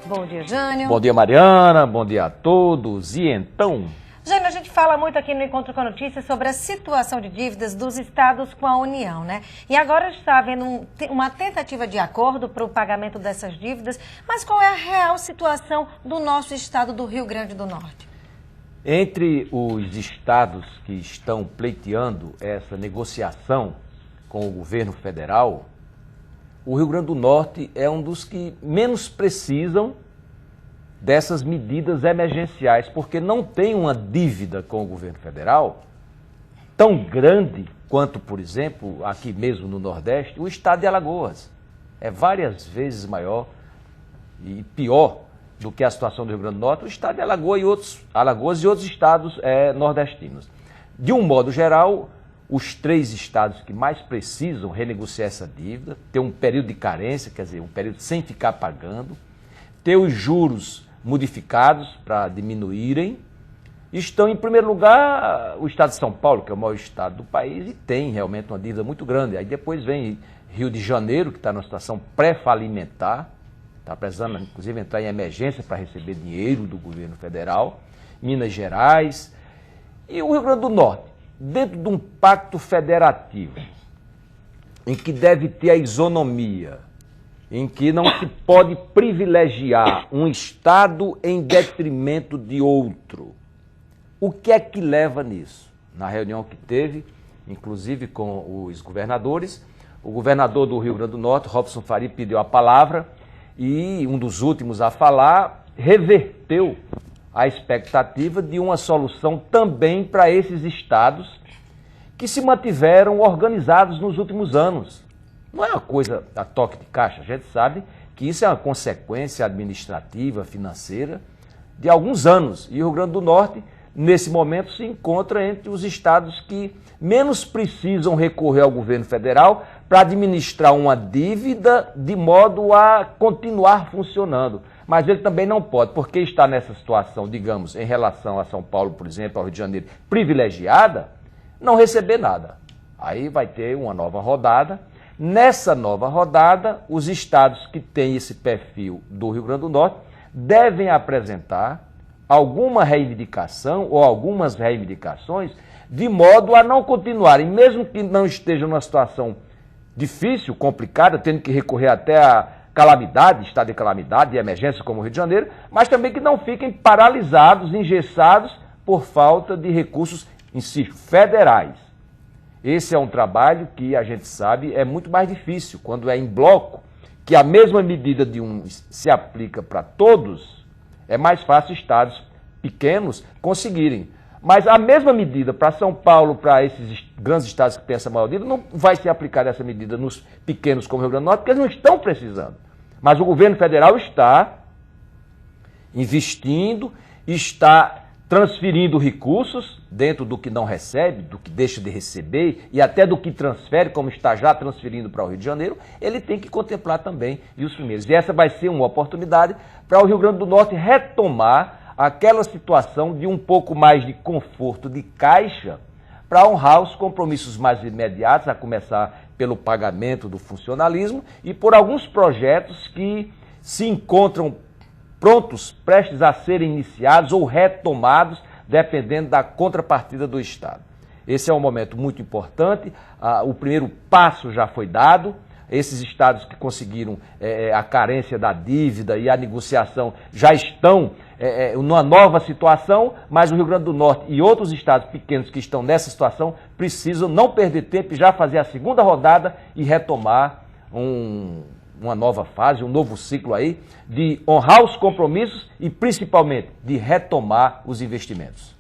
Bom dia, Jânio. Bom dia, Mariana. Bom dia a todos. E então... Jânio, a gente fala muito aqui no Encontro com a Notícia sobre a situação de dívidas dos estados com a União, né? E agora está havendo uma tentativa de acordo para o pagamento dessas dívidas, mas qual é a real situação do nosso estado do Rio Grande do Norte? Entre os estados que estão pleiteando essa negociação com o governo federal, o Rio Grande do Norte é um dos que menos precisam dessas medidas emergenciais, porque não tem uma dívida com o governo federal tão grande quanto, por exemplo, aqui mesmo no Nordeste, o estado de Alagoas. É várias vezes maior e pior do que a situação do Rio Grande do Norte, o estado de Alagoas e outros estados nordestinos. De um modo geral, os três estados que mais precisam renegociar essa dívida, ter um período de carência, quer dizer, um período sem ficar pagando, ter os juros modificados para diminuírem, estão em primeiro lugar o estado de São Paulo, que é o maior estado do país e tem realmente uma dívida muito grande. Aí depois vem Rio de Janeiro, que está numa situação pré-falimentar, está precisando inclusive entrar em emergência para receber dinheiro do governo federal, Minas Gerais e o Rio Grande do Norte, dentro de um pacto federativo, em que deve ter a isonomia, em que não se pode privilegiar um estado em detrimento de outro. O que é que leva nisso? Na reunião que teve, inclusive com os governadores, o governador do Rio Grande do Norte, Robson Faria, pediu a palavra e um dos últimos a falar reverteu a expectativa de uma solução também para esses estados que se mantiveram organizados nos últimos anos. Não é uma coisa a toque de caixa, a gente sabe que isso é uma consequência administrativa, financeira, de alguns anos. E o Rio Grande do Norte, nesse momento, se encontra entre os estados que menos precisam recorrer ao governo federal para administrar uma dívida de modo a continuar funcionando. Mas ele também não pode, porque está nessa situação, digamos, em relação a São Paulo, por exemplo, ao Rio de Janeiro, privilegiada, não receber nada. Aí vai ter uma nova rodada. Nessa nova rodada, os estados que têm esse perfil do Rio Grande do Norte devem apresentar alguma reivindicação ou algumas reivindicações de modo a não continuarem, mesmo que não estejam numa situação difícil, complicada, tendo que recorrer até a calamidade, estado de calamidade, de emergência como o Rio de Janeiro, mas também que não fiquem paralisados, engessados por falta de recursos, insisto, federais. Esse é um trabalho que a gente sabe é muito mais difícil, quando é em bloco, que a mesma medida de um se aplica para todos, é mais fácil estados pequenos conseguirem. Mas a mesma medida para São Paulo, para esses grandes estados que têm essa maior dívida, não vai ser aplicada essa medida nos pequenos como o Rio Grande do Norte, porque eles não estão precisando. Mas o governo federal está investindo, está transferindo recursos dentro do que não recebe, do que deixa de receber e até do que transfere, como está já transferindo para o Rio de Janeiro, ele tem que contemplar também os primeiros. E essa vai ser uma oportunidade para o Rio Grande do Norte retomar aquela situação de um pouco mais de conforto de caixa para honrar os compromissos mais imediatos, a começar pelo pagamento do funcionalismo e por alguns projetos que se encontram prontos, prestes a serem iniciados ou retomados, dependendo da contrapartida do Estado. Esse é um momento muito importante, o primeiro passo já foi dado, esses estados que conseguiram a carência da dívida e a negociação já estão numa nova situação, mas o Rio Grande do Norte e outros estados pequenos que estão nessa situação precisam não perder tempo e já fazer a segunda rodada e retomar uma nova fase, um novo ciclo aí, de honrar os compromissos e principalmente de retomar os investimentos.